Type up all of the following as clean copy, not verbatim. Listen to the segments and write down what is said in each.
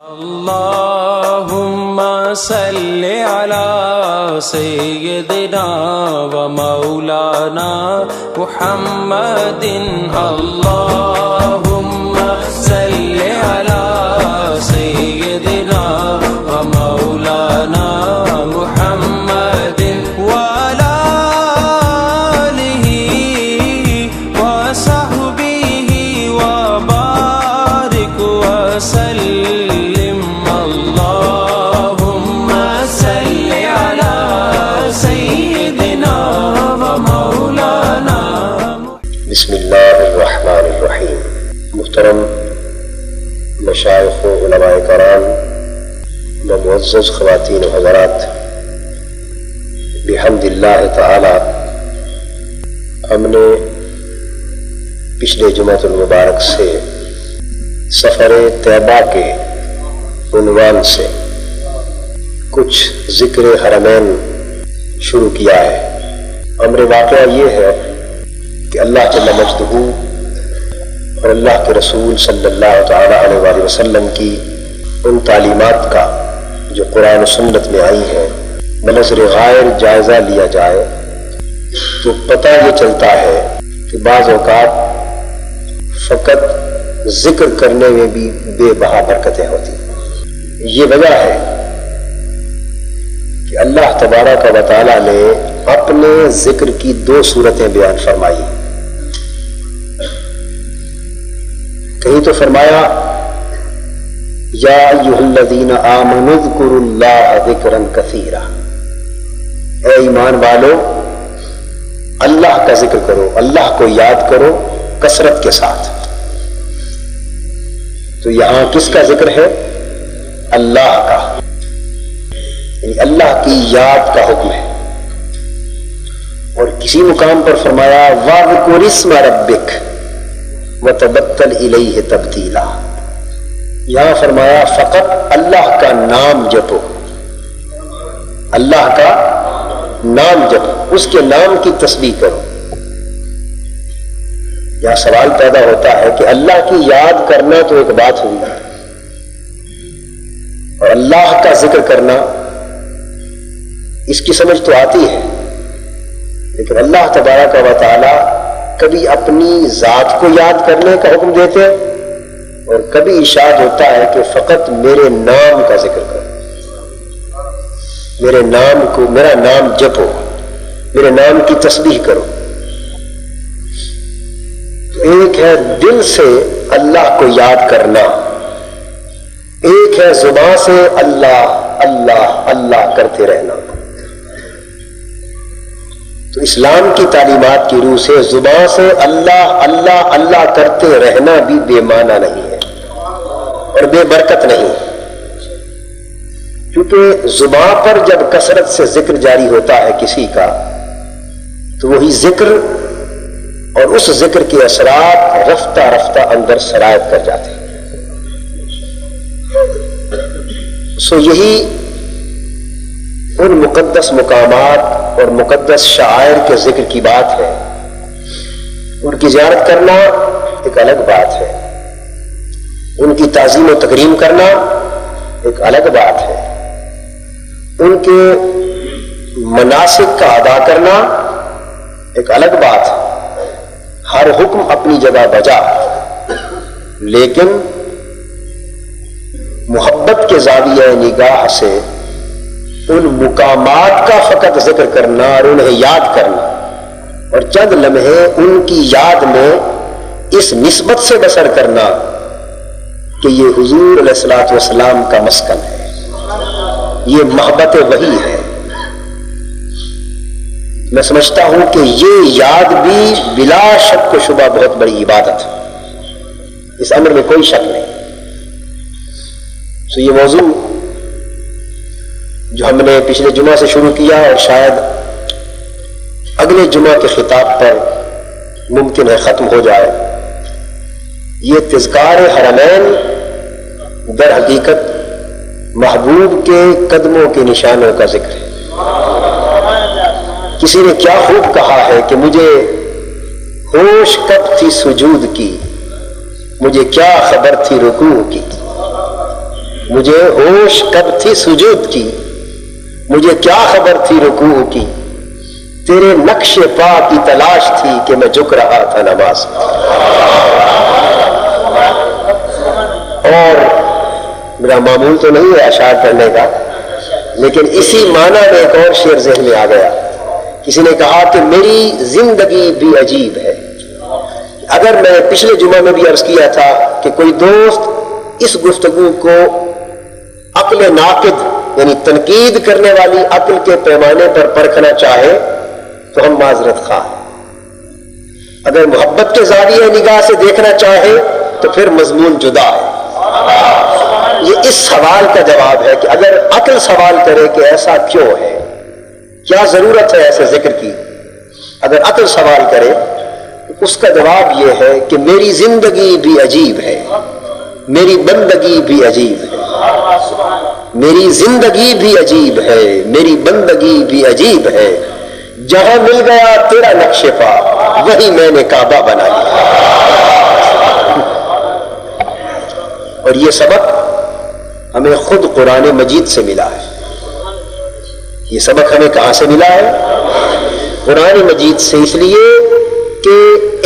اللهم صل على سيدنا ومولانا محمد اللهم صل على سيدنا ومولانا محمد وعلى آله وصحبه وبارك وسلم اللهم صل على سيدنا ومولانا. بسم اللہ الرحمن الرحیم. محترم مشائخ و علماء کرام و معزز خواتین و حضرات، بحمد اللہ تعالی ہم نے پچھلے جمعۃ المبارک سے سفر طیبہ کے عنوان سے کچھ ذکر حرمین شروع کیا ہے. امر واقعہ یہ ہے کہ اللہ جل مجدہ اور اللہ کے رسول صلی اللہ تعالی علیہ وآلہ وسلم کی ان تعلیمات کا جو قرآن و سنت میں آئی ہے بنظر غائر جائزہ لیا جائے تو پتہ یہ چلتا ہے کہ بعض اوقات فقط ذکر کرنے میں بھی بے بہا برکتیں ہوتی ہیں. یہ وجہ ہے کہ اللہ تبارک و تعالی نے اپنے ذکر کی دو صورتیں بیان فرمائی. کہیں تو فرمایا یا ایھا الذین آمنوا اذکروا اللہ ذکرا کثیرا، اے ایمان والو اللہ کا ذکر کرو، اللہ کو یاد کرو کثرت کے ساتھ. تو یہاں کس کا ذکر ہے؟ اللہ کا، یعنی اللہ کی یاد کا حکم ہے. اور کسی مقام پر فرمایا وَاذْكُرِ اسْمَ رَبِّكَ وَتَبَتَّلْ إِلَيْهِ تَبْتِيلًا. یہاں فرمایا فقط اللہ کا نام جپو، اللہ کا نام جپو، اس کے نام کی تسبیح کرو. یہاں سوال پیدا ہوتا ہے کہ اللہ کی یاد کرنا تو ایک بات ہوئی اور اللہ کا ذکر کرنا اس کی سمجھ تو آتی ہے، لیکن اللہ تبارک و تعالی کبھی اپنی ذات کو یاد کرنے کا حکم دیتے اور کبھی ارشاد ہوتا ہے کہ فقط میرے نام کا ذکر کرو، میرے نام کو، میرا نام جپو، میرے نام کی تسبیح کرو. ایک ہے دل سے اللہ کو یاد کرنا، ایک ہے زبان سے اللہ اللہ اللہ کرتے رہنا. تو اسلام کی تعلیمات کی روح سے زبان سے اللہ اللہ اللہ کرتے رہنا بھی بے معنی نہیں ہے اور بے برکت نہیں، کیونکہ زبان پر جب کثرت سے ذکر جاری ہوتا ہے کسی کا تو وہی ذکر اور اس ذکر کے اثرات رفتہ رفتہ اندر سرایت کر جاتے ہیں. یہی ان مقدس مقامات اور مقدس شعائر کے ذکر کی بات ہے. ان کی زیارت کرنا ایک الگ بات ہے، ان کی تعظیم و تکریم کرنا ایک الگ بات ہے، ان کے مناسک کا ادا کرنا ایک الگ بات ہے. ہر حکم اپنی جگہ بجا، لیکن محبت کے زاویہ نگاہ سے ان مقامات کا فقط ذکر کرنا اور انہیں یاد کرنا اور چند لمحے ان کی یاد میں اس نسبت سے بسر کرنا کہ یہ حضور علیہ الصلوۃ والسلام کا مسکن ہے، یہ محبت وحی ہے. میں سمجھتا ہوں کہ یہ یاد بھی بلا شک و شبہ بہت بڑی عبادت ہے، اس امر میں کوئی شک نہیں. تو یہ موضوع جو ہم نے پچھلے جمعہ سے شروع کیا اور شاید اگلے جمعہ کے خطاب پر ممکن ہے ختم ہو جائے، یہ تذکار حرمین در حقیقت محبوب کے قدموں کے نشانوں کا ذکر ہے. کسی نے کیا خوب کہا ہے کہ مجھے ہوش کب تھی سجود کی، مجھے کیا خبر تھی رکوع کی. مجھے ہوش کب تھی سجود کی، مجھے کیا خبر تھی رکوع کی، تیرے نقش پا کی تلاش تھی کہ میں جھک رہا تھا نماز میں۔ اور میرا معمول تو نہیں ہے اشعار پڑھنے کا، لیکن اسی معنی میں ایک اور شعر ذہن میں آ گیا۔ کسی نے کہا کہ میری زندگی بھی عجیب ہے۔ اگر میں پچھلے جمعہ میں بھی عرض کیا تھا کہ کوئی دوست اس گفتگو کو عقل ناقد یعنی تنقید کرنے والی عقل کے پیمانے پر پرکھنا چاہے تو ہم معذرت خواہ ہیں، اگر محبت کے زاویہ نگاہ سے دیکھنا چاہے تو پھر مضمون جدا ہے۔ یہ اس سوال کا جواب ہے کہ اگر عقل سوال کرے کہ ایسا کیوں ہے، کیا ضرورت ہے ایسے ذکر کی، اگر عقل سوال کرے تو اس کا جواب یہ ہے کہ میری زندگی بھی عجیب ہے، میری بندگی بھی عجیب ہے، میری زندگی بھی عجیب ہے، میری بندگی بھی عجیب ہے، جہاں مل گیا تیرا نقش پا وہی میں نے کعبہ بنا لیا۔ اور یہ سبق ہمیں خود قرآن مجید سے ملا ہے۔ یہ سبق ہمیں کہاں سے ملا ہے؟ قرآن مجید سے، اس لیے کہ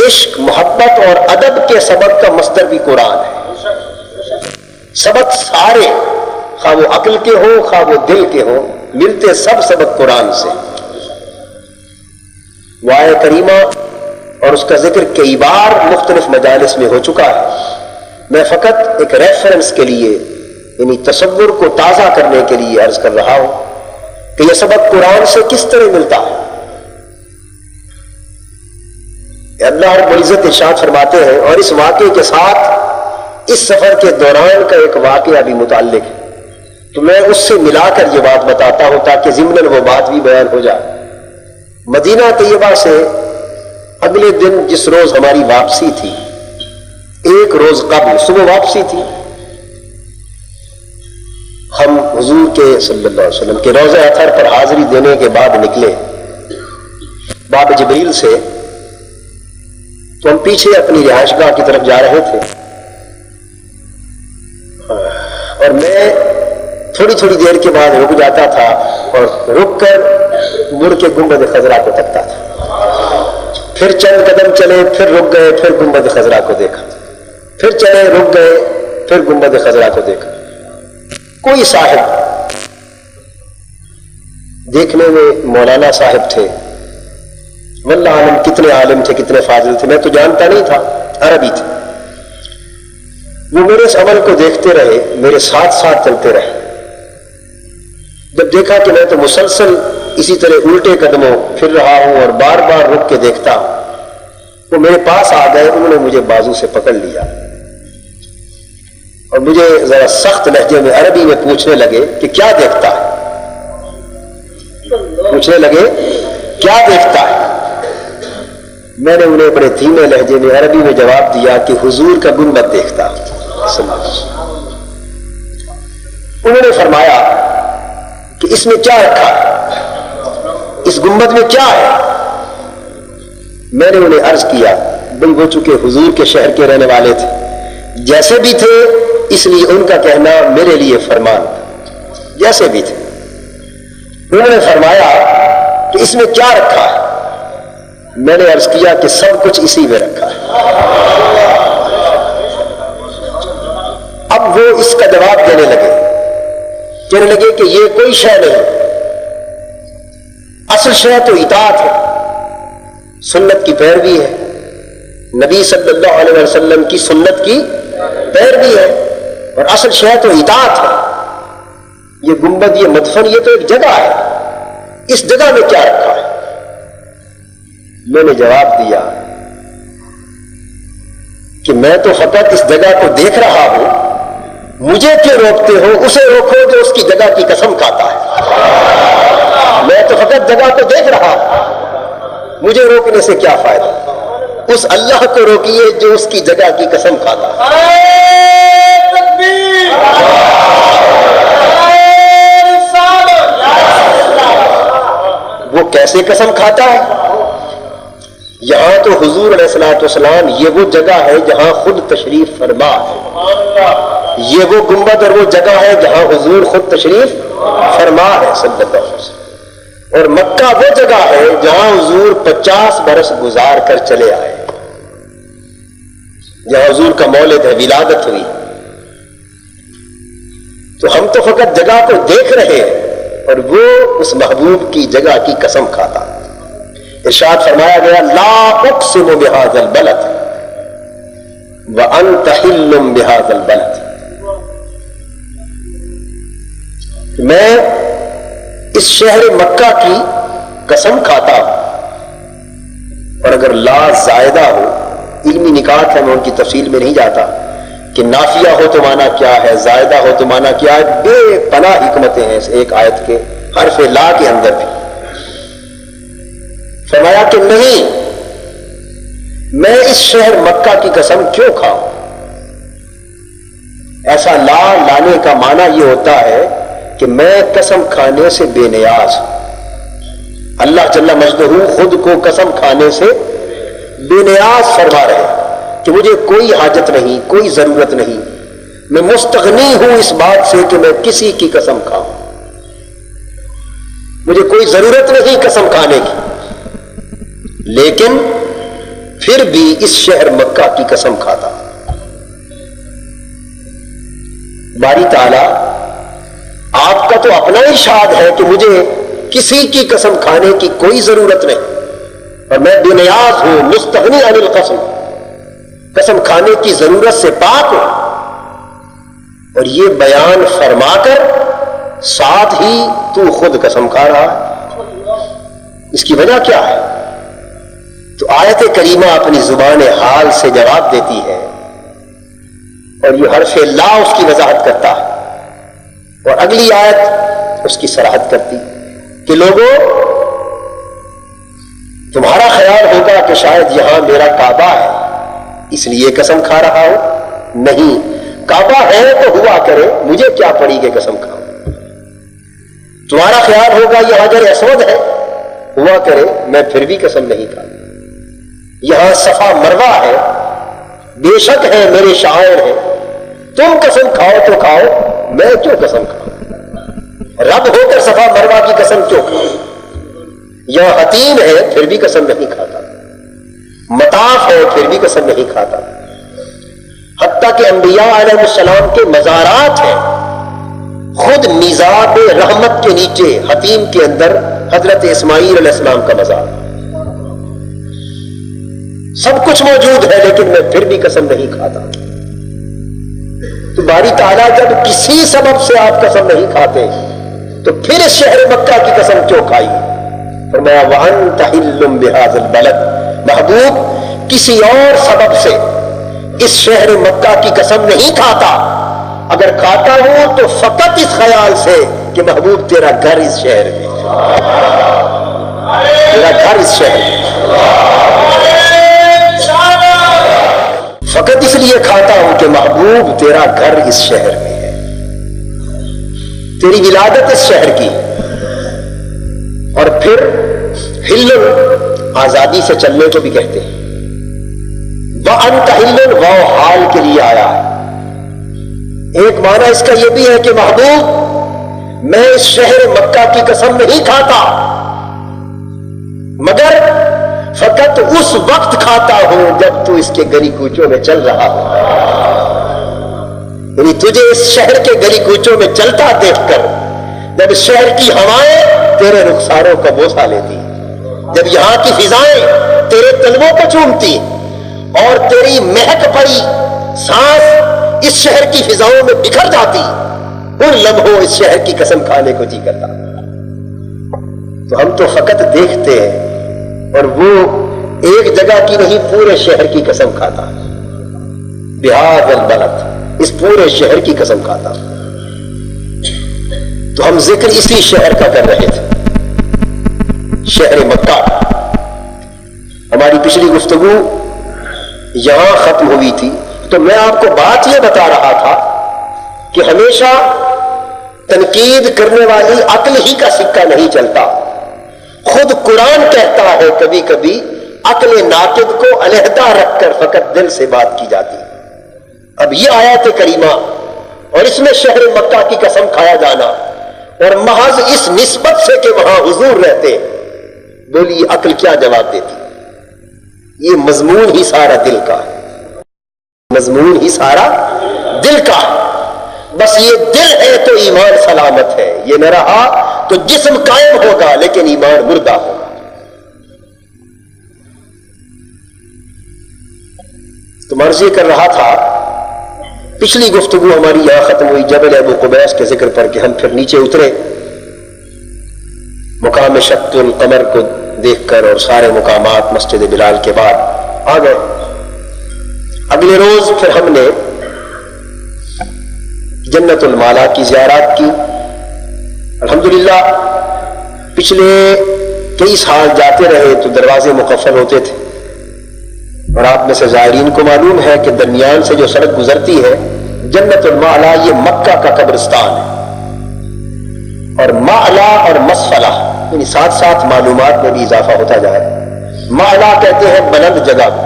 عشق، محبت اور ادب کے سبق کا مصدر بھی قرآن ہے۔ سبق سارے، خواہ وہ عقل کے ہوں خواہ وہ دل کے ہوں، ملتے سب سبق قرآن سے۔ وہ آیہ کریمہ اور اس کا ذکر کئی بار مختلف مجالس میں ہو چکا ہے۔ میں فقط ایک ریفرنس کے لیے یعنی تصور کو تازہ کرنے کے لیے عرض کر رہا ہوں کہ یہ سبق قرآن سے کس طرح ملتا ہے۔ اللہ رب العزت ارشاد فرماتے ہیں، اور اس واقعے کے ساتھ اس سفر کے دوران کا ایک واقعہ بھی متعلق ہے، تو میں اس سے ملا کر یہ بات بتاتا ہوں تاکہ ضمناً وہ بات بھی بیان ہو جائے۔ مدینہ طیبہ سے اگلے دن جس روز ہماری واپسی تھی، ایک روز قبل صبح واپسی تھی، ہم حضور کے صلی اللہ علیہ وسلم کے روضہ اطہر پر حاضری دینے کے بعد نکلے باب جبریل سے، تو ہم پیچھے اپنی رہائش گاہ کی طرف جا رہے تھے، اور میں تھوڑی تھوڑی دیر کے بعد رک جاتا تھا اور رک کر مڑ کے گنبد خضرا کو تکتا تھا، پھر چند قدم چلے، پھر رک گئے، پھر گنبد خضرا کو دیکھا، پھر چلے، رک گئے، پھر گنبد خضرا کو دیکھا۔ کوئی صاحب، دیکھنے میں مولانا صاحب تھے، واللہ عالم کتنے عالم تھے، کتنے فاضل تھے، میں تو جانتا نہیں تھا، عربی تھے۔ وہ میرے اس عمل کو دیکھتے رہے، میرے ساتھ ساتھ چلتے رہے۔ جب دیکھا کہ میں تو مسلسل اسی طرح الٹے قدموں پھر رہا ہوں اور بار بار رک کے دیکھتا ہوں، وہ میرے پاس آ گئے، انہوں نے مجھے بازو سے پکڑ لیا اور مجھے ذرا سخت لہجے میں عربی میں پوچھنے لگے کہ کیا دیکھتا ہے، پوچھنے لگے کیا دیکھتا ہے۔ میں نے انہیں بڑے دھیمے لہجے میں عربی میں جواب دیا کہ حضور کا گنبد دیکھتا ہوں۔ انہوں نے فرمایا کہ اس میں کیا رکھا ہے، اس گنبد میں کیا ہے؟ میں نے انہیں عرض کیا، بھئی وہ چونکہ حضور کے شہر کے رہنے والے تھے، جیسے بھی تھے اس لیے ان کا کہنا میرے لیے فرمان تھا، جیسے بھی تھے۔ انہوں نے فرمایا کہ اس میں کیا رکھا ہے؟ میں نے عرض کیا کہ سب کچھ اسی میں رکھا ہے۔ اب وہ اس کا جواب دینے لگے، کہنے لگے کہ یہ کوئی شے نہیں، اصل شے تو اطاعت ہے، سنت کی پیروی ہے، نبی صلی اللہ علیہ وسلم کی سنت کی پیروی ہے، اور اصل شے تو اطاعت ہے۔ یہ گنبد، یہ مدفن، یہ تو ایک جگہ ہے، اس جگہ میں کیا رکھا ہے؟ میں نے جواب دیا کہ میں تو فقط اس جگہ کو دیکھ رہا ہوں، مجھے کیوں روکتے ہو؟ اسے روکو جو اس کی جگہ کی قسم کھاتا ہے۔ میں تو فقط جگہ کو دیکھ رہا ہوں، مجھے روکنے سے کیا فائدہ؟ اس اللہ کو روکیے جو اس کی جگہ کی قسم کھاتا ہے۔ وہ کیسے قسم کھاتا ہے؟ یہاں تو حضور علیہ الصلوۃ والسلام، یہ وہ جگہ ہے جہاں خود تشریف فرما ہے۔ یہ وہ گنبد اور وہ جگہ ہے جہاں حضور خود تشریف فرما ہے صلی اللہ علیہ وسلم، اور مکہ وہ جگہ ہے جہاں حضور 50 برس گزار کر چلے آئے، جہاں حضور کا مولد ہے، ولادت ہوئی۔ تو ہم تو فقط جگہ کو دیکھ رہے ہیں اور وہ اس محبوب کی جگہ کی قسم کھاتا۔ ارشاد فرمایا گیا لا اقسم بهذا البلد وانت حل بهذا البلد، میں اس شہر مکہ کی قسم کھاتا ہوں، اور اگر لا زائدہ ہو، علمی نکات ہے، میں ان کی تفصیل میں نہیں جاتا کہ نافیہ ہو تو معنی کیا ہے، زائدہ ہو تو معنی کیا ہے، بے پناہ حکمتیں ہیں اس ایک آیت کے حرف لا کے اندر بھی۔ فرمایا کہ نہیں، میں اس شہر مکہ کی قسم کیوں کھاؤں؟ ایسا لا لانے کا معنی یہ ہوتا ہے کہ میں قسم کھانے سے بے نیاز ہوں۔ اللہ جل مجدہ خود کو قسم کھانے سے بے نیاز فرما رہے ہیں کہ مجھے کوئی حاجت نہیں، کوئی ضرورت نہیں، میں مستغنی ہوں اس بات سے کہ میں کسی کی قسم کھاؤں، مجھے کوئی ضرورت نہیں قسم کھانے کی، لیکن پھر بھی اس شہر مکہ کی قسم کھاتا۔ باری تعالیٰ آپ کا تو اپنا ارشاد ہے کہ مجھے کسی کی قسم کھانے کی کوئی ضرورت نہیں، اور میں بے نیاز ہوں، مستغنی عن القسم، قسم کھانے کی ضرورت سے پاک ہوں، اور یہ بیان فرما کر ساتھ ہی تو خود قسم کھا رہا ہے، اس کی وجہ کیا ہے؟ تو آیت کریمہ اپنی زبان حال سے جواب دیتی ہے، اور یہ حرف لا اس کی وضاحت کرتا ہے، اور اگلی آیت اس کی صراحت کرتی کہ لوگوں تمہارا خیال ہوگا کہ شاید یہاں میرا کعبہ ہے اس لیے قسم کھا رہا ہوں، نہیں، کعبہ ہے تو ہوا کرے، مجھے کیا پڑی کہ قسم کھاؤں۔ تمہارا خیال ہوگا یہ حجر اسود ہے، ہوا کرے، میں پھر بھی قسم نہیں کھاؤں۔ یہاں صفا مروہ ہے، بے شک ہے میرے شاعر ہیں، تم قسم کھاؤ تو کھاؤ، میں کیوں قسم کھاؤں؟ رب ہو کر صفا مروہ کی قسم کیوں کھاؤں؟ یہاں حتیم ہے پھر بھی قسم نہیں کھاتا، مطاف ہے پھر بھی قسم نہیں کھاتا، حتیٰ کہ انبیاء علیہ السلام کے مزارات ہیں، خود میزاب رحمت کے نیچے حتیم کے اندر حضرت اسماعیل علیہ السلام کا مزار، سب کچھ موجود ہے، لیکن میں پھر بھی قسم نہیں کھاتا۔ تو باری تعالیٰ جب کسی سبب سے آپ قسم نہیں کھاتے تو پھر اس شہر مکہ کی قسم کیوں کھائی؟ فرمایا وَأَنْتَ حِلٌّ بِهَذَا الْبَلَدِ، محبوب کسی اور سبب سے اس شہر مکہ کی قسم نہیں کھاتا، اگر کھاتا ہوں تو فقط اس خیال سے کہ محبوب تیرا گھر اس شہر میں، تیرا گھر اس شہر میں، فقط اس لیے کھاتا ہوں کہ محبوب تیرا گھر اس شہر میں ہے، تیری ولادت اس شہر کی۔ اور پھر ہلن آزادی سے چلنے کو بھی کہتے ہیں، وَأَنْتَ ہلن واو حال کے لیے آیا ہے۔ ایک معنی اس کا یہ بھی ہے کہ محبوب میں اس شہر مکہ کی قسم نہیں کھاتا، مگر فقط اس وقت کھاتا ہوں جب تو اس کے گلی کوچوں میں چل رہا ہو، یعنی تجھے اس شہر کے گلی کوچوں میں چلتا دیکھ کر، جب اس شہر کی ہوائیں تیرے رخساروں کا بوسہ لیتی، جب یہاں کی فضائیں تیرے تلووں کو چومتی اور تیری مہک بھری سانس اس شہر کی فضاؤں میں بکھر جاتی، ان لمحوں اس شہر کی قسم کھانے کو جی کرتا۔ تو ہم تو فقط دیکھتے ہیں، اور وہ ایک جگہ کی نہیں پورے شہر کی قسم کھاتا، بہذا البلد، اس پورے شہر کی قسم کھاتا۔ تو ہم ذکر اسی شہر کا کر رہے تھے، شہر مکہ۔ ہماری پچھلی گفتگو یہاں ختم ہوئی تھی، تو میں آپ کو بات یہ بتا رہا تھا کہ ہمیشہ تنقید کرنے والی عقل ہی کا سکہ نہیں چلتا، خود قرآن کہتا ہے کبھی کبھی عقل ناقد کو علیحدہ رکھ کر فقط دل سے بات کی جاتی۔ اب یہ آیت کریمہ اور اس میں شہر مکہ کی قسم کھایا جانا، اور محض اس نسبت سے کہ وہاں حضور رہتے، بولیے عقل کیا جواب دیتی؟ یہ مضمون ہی سارا دل کا ہے، مضمون ہی سارا دل کا ہے۔ بس یہ دل ہے تو ایمان سلامت ہے، یہ نہ رہا تو جسم قائم ہوگا لیکن ایمان مردہ ہوگا۔ تو مرض یہ کر رہا تھا، پچھلی گفتگو ہماری یہاں ختم ہوئی جبل ابو قبیس کے ذکر پر کہ ہم پھر نیچے اترے مقام شق القمر کو دیکھ کر، اور سارے مقامات مسجد بلال کے بعد آ گئے۔ اگلے روز پھر ہم نے جنت المالا کی زیارات کی۔ الحمدللہ پچھلے کئی سال جاتے رہے تو دروازے مقفل ہوتے تھے، اور آپ میں سے زائرین کو معلوم ہے کہ درمیان سے جو سڑک گزرتی ہے جنت المعلا، یہ مکہ کا قبرستان ہے۔ اور معلا اور مسفلہ یعنی ساتھ ساتھ معلومات میں بھی اضافہ ہوتا جائے۔ معلا کہتے ہیں بلند جگہ کو،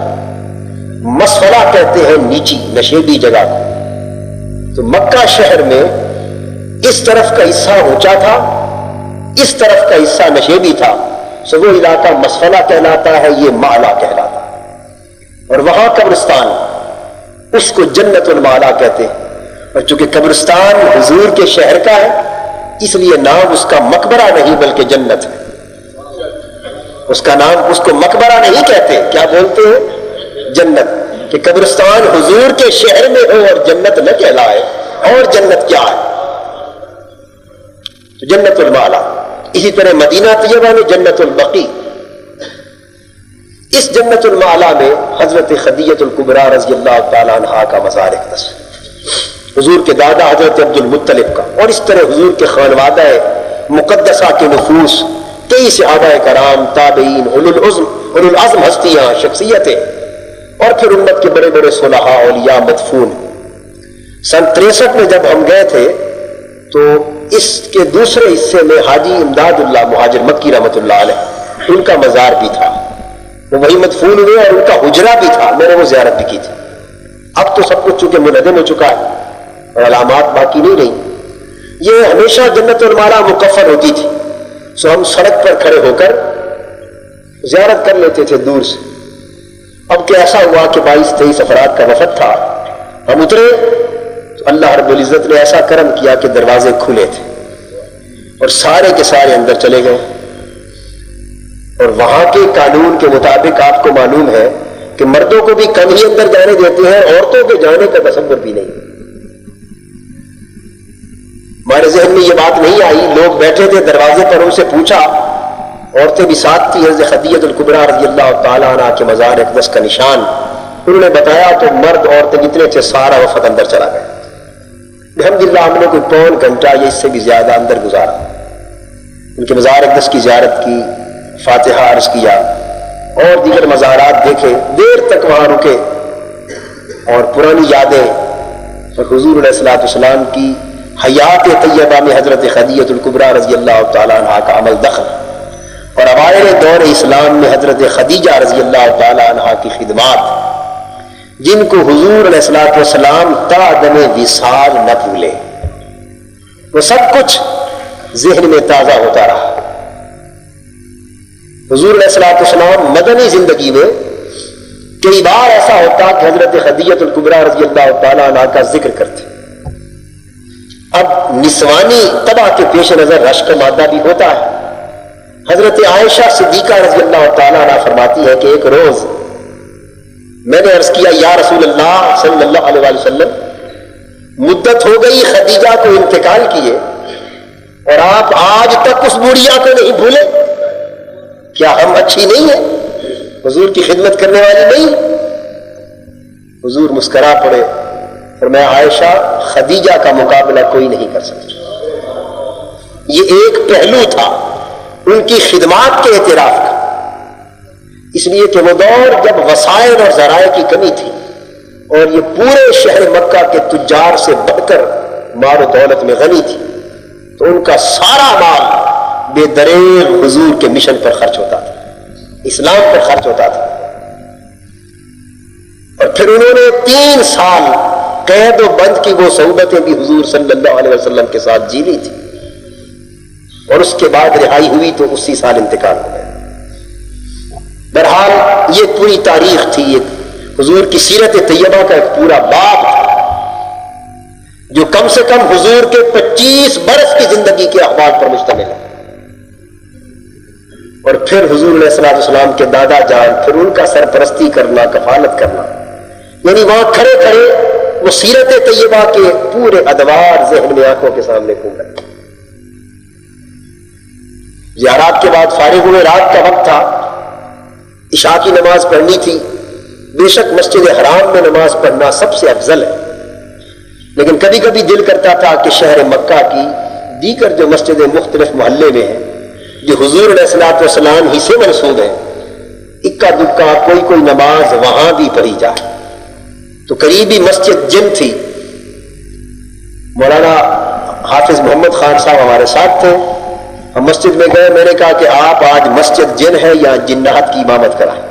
مسفلہ کہتے ہیں نیچی نشیبی جگہ کو۔ تو مکہ شہر میں اس طرف کا حصہ اونچا تھا، اس طرف کا حصہ نشیبی تھا، سو وہ علاقہ مسفلہ کہلاتا ہے، یہ معلا کہلاتا ہے۔ اور وہاں قبرستان، اس کو جنت المعلا کہتے ہیں۔ اور چونکہ قبرستان حضور کے شہر کا ہے، اس لیے نام اس کا مقبرہ نہیں بلکہ جنت ہے۔ اس کا نام، اس کو مقبرہ نہیں کہتے، کیا بولتے ہیں؟ جنت۔ کہ قبرستان حضور کے شہر میں ہو اور جنت نہ کہلائے، اور جنت کیا ہے؟ تو جنت المعلا۔ اسی طرح مدینہ طیبہ میں جنت البقیع۔ اس جنت المعلا میں حضرت خدیجہ الکبریٰ رضی اللہ تعالیٰ عنہا کا مزار اقدس، حضور کے دادا حضرت عبد المطلب کا، اور اس طرح حضور کے خانوادہ مقدسہ کے نفوس، کئی صحابہ کرام، تابعین، اولو العزم ہستیاں، شخصیتیں، اور پھر امت کے بڑے بڑے صلحاء اولیاء مدفون۔ سن 63 میں جب ہم گئے تھے تو اس کے دوسرے حصے میں حاجی امداد اللہ مہاجر مکی رحمۃ اللہ علیہ، ان کا مزار بھی تھا، وہ وہی مدفون ہوئے، اور ان کا حجرہ بھی تھا، میں نے وہ زیارت بھی کی تھی۔ اب تو سب کچھ چونکہ منہدم ہو چکا ہے اور علامات باقی نہیں رہی۔ یہ ہمیشہ جنت المعلا مقفل ہوتی تھی، سو ہم سڑک پر کھڑے ہو کر زیارت کر لیتے تھے دور سے۔ اب کہ ایسا ہوا کہ 22-23 افراد کا وفد تھا، ہم اترے تو اللہ رب العزت نے ایسا کرم کیا کہ دروازے کھلے تھے اور سارے کے سارے اندر چلے گئے۔ اور وہاں کے قانون کے مطابق آپ کو معلوم ہے کہ مردوں کو بھی کم ہی اندر جانے دیتے ہیں، عورتوں کے جانے کا تصور بھی نہیں۔ ہمارے ذہن میں یہ بات نہیں آئی، لوگ بیٹھے تھے دروازے پر، ان سے پوچھا، عورتیں بھی ساتھ تھی، حضرت خدیجہ الکبریٰ رضی اللہ تعالیٰ عنہ کے مزار اقدس کا نشان انہوں نے بتایا، تو مرد عورتیں جتنے تھے سارا وفد اندر چلا گیا۔ الحمدللہ ہم نے کوئی پون گھنٹہ یا اس سے بھی زیادہ اندر گزارا، ان کے مزار اقدس کی زیارت کی، فاتحہ عرض کیا، اور دیگر مزارات دیکھے، دیر تک وہاں رکے، اور پرانی یادیں اور حضور علیہ السلام کی حیات طیبہ میں حضرت خدیجہ الکبریٰ رضی اللہ تعالیٰ عنہ کا عمل دخل، اور اوائل دور اسلام میں حضرت خدیجہ رضی اللہ تعالیٰ عنہ کی خدمات، جن کو حضور علیہ السلام تا دم وصال نہ بھولے، وہ سب کچھ ذہن میں تازہ ہوتا رہا۔ حضور علیہ السلام مدنی زندگی میں کئی بار ایسا ہوتا کہ حضرت خدیجہ الکبریٰ رضی اللہ تعالیٰ عنہ کا ذکر کرتے۔ اب نسوانی طبع کے پیش نظر رشک مادہ بھی ہوتا ہے۔ حضرت عائشہ صدیقہ رضی اللہ تعالیٰ عنہ فرماتی ہے کہ ایک روز میں نے عرض کیا، یا رسول اللہ صلی اللہ علیہ وسلم، مدت ہو گئی خدیجہ کو انتقال کیے اور آپ آج تک اس بوڑھیا کو نہیں بھولے، کیا ہم اچھی نہیں ہیں، حضور کی خدمت کرنے والی نہیں؟ حضور مسکرا پڑے، فرمایا عائشہ، خدیجہ کا مقابلہ کوئی نہیں کر سکتا۔ یہ ایک پہلو تھا ان کی خدمات کے اعتراف کا، اس لیے کہ وہ دور جب وسائل اور ذرائع کی کمی تھی، اور یہ پورے شہر مکہ کے تجار سے بڑھ کر مال و دولت میں غنی تھی، تو ان کا سارا مال بے دریغ حضور کے مشن پر خرچ ہوتا تھا، اسلام پر خرچ ہوتا تھا۔ اور پھر انہوں نے 3 سال قید و بند کی وہ صحبتیں بھی حضور صلی اللہ علیہ وسلم کے ساتھ جی لی تھی، اور اس کے بعد رہائی ہوئی تو اسی سال انتقال ہو گیا۔ بہرحال یہ پوری تاریخ تھی، یہ حضور کی سیرت طیبہ کا ایک پورا باب تھا جو کم سے کم حضور کے 25 برس کی زندگی کے احوال پر مشتمل ہے۔ اور پھر حضور علیہ السلام کے دادا جان، پھر ان کا سرپرستی کرنا، کفالت کرنا، یعنی وہاں کھڑے کھڑے وہ سیرت طیبہ کے پورے ادوار ذہن میں آنکھوں کے سامنے گھوم رہے۔ زیارات کے بعد فارغ ہوئے، رات کا وقت تھا، عشاء کی نماز پڑھنی تھی۔ بے شک مسجد حرام میں نماز پڑھنا سب سے افضل ہے، لیکن کبھی کبھی دل کرتا تھا کہ شہر مکہ کی دیگر جو مسجدیں مختلف محلے میں ہیں، جو حضور علیہ السلام ہی سے منسوب ہیں، اکا دکا کوئی نماز وہاں بھی پڑھی جائے۔ تو قریبی مسجد جن تھی، مولانا حافظ محمد خان صاحب ہمارے ساتھ تھے، ہم مسجد میں گئے، میں نے کہا کہ آپ آج مسجد جن ہے یا جنات کی امامت کرائیں۔